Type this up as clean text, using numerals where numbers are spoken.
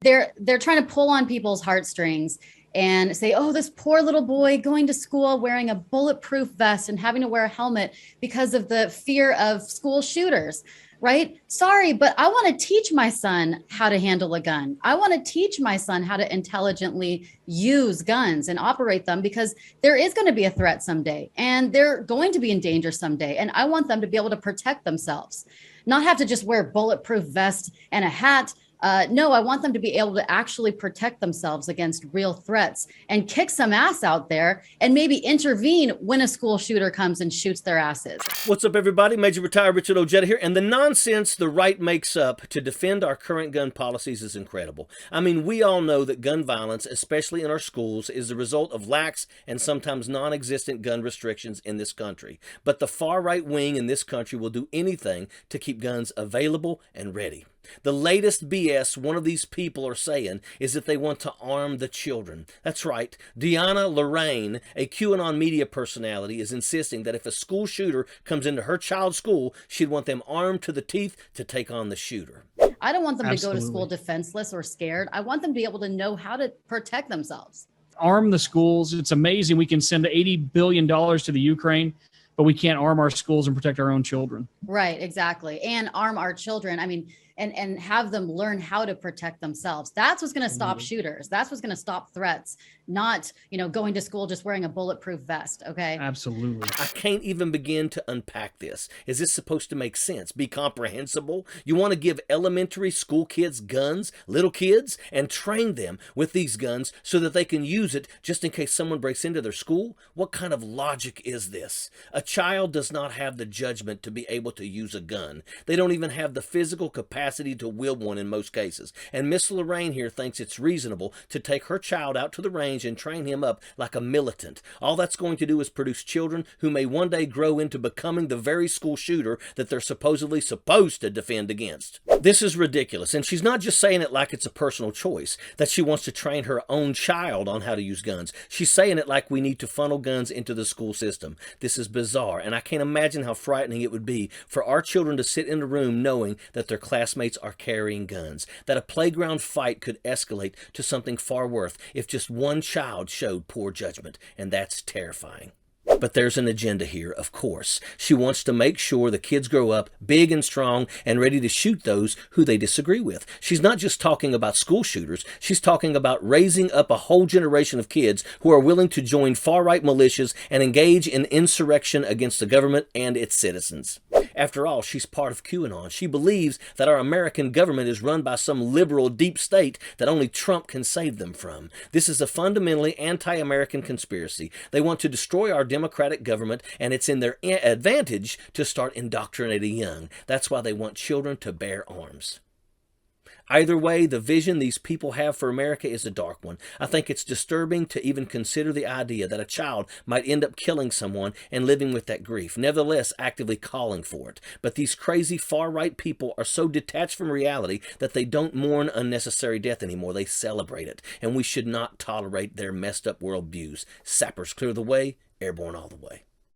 they're trying to pull on people's heartstrings and say, oh, this poor little boy going to school wearing a bulletproof vest and having to wear a helmet because of the fear of school shooters. Right? Sorry, but I want to teach my son how to handle a gun. I want to teach my son how to intelligently use guns and operate them, because there is going to be a threat someday and they're going to be in danger someday. And I want them to be able to protect themselves, not have to just wear a bulletproof vest and a hat. No, I want them to be able to actually protect themselves against real threats and kick some ass out there and maybe intervene when a school shooter comes and shoots their asses. What's up, everybody? Major Retired Richard Ojeda here, and the nonsense the right makes up to defend our current gun policies is incredible. I mean, we all know that gun violence, especially in our schools, is the result of lax and sometimes non-existent gun restrictions in this country. But the far-right wing in this country will do anything to keep guns available and ready. The latest BS one of these people are saying is that they want to arm the children. That's right. DeAnna Lorraine, a QAnon media personality, is insisting that if a school shooter comes into her child's school, she'd want them armed to the teeth to take on the shooter. I don't want them Absolutely. to go to school defenseless or scared. I want them to be able to know how to protect themselves. Arm the schools. It's amazing. We can send $80 billion to the Ukraine, but we can't arm our schools and protect our own children. Right, exactly. And arm our children. I mean, and have them learn how to protect themselves. That's what's going to stop shooters. That's what's going to stop threats, not, going to school just wearing a bulletproof vest. Okay. Absolutely. I can't even begin to unpack this. Is this supposed to make sense? Be comprehensible? You want to give elementary school kids guns, little kids, and train them with these guns so that they can use it just in case someone breaks into their school? What kind of logic is this? A child does not have the judgment to be able to use a gun. They don't even have the physical capacity to wield one in most cases. And Miss Lorraine here thinks it's reasonable to take her child out to the range and train him up like a militant. All that's going to do is produce children who may one day grow into becoming the very school shooter that they're supposedly supposed to defend against. This is ridiculous, and she's not just saying it like it's a personal choice, that she wants to train her own child on how to use guns. She's saying it like we need to funnel guns into the school system. This is bizarre, and I can't imagine how frightening it would be for our children to sit in a room knowing that their classmates are carrying guns, that a playground fight could escalate to something far worse if just one child showed poor judgment, and that's terrifying. But there's an agenda here, of course. She wants to make sure the kids grow up big and strong and ready to shoot those who they disagree with. She's not just talking about school shooters. She's talking about raising up a whole generation of kids who are willing to join far-right militias and engage in insurrection against the government and its citizens. After all, she's part of QAnon. She believes that our American government is run by some liberal deep state that only Trump can save them from. This is a fundamentally anti-American conspiracy. They want to destroy our democratic government, and it's in their advantage to start indoctrinating young. That's why they want children to bear arms. Either way, the vision these people have for America is a dark one. I think it's disturbing to even consider the idea that a child might end up killing someone and living with that grief, nevertheless actively calling for it. But these crazy far-right people are so detached from reality that they don't mourn unnecessary death anymore. They celebrate it, and we should not tolerate their messed up worldviews. Sappers clear the way, airborne all the way.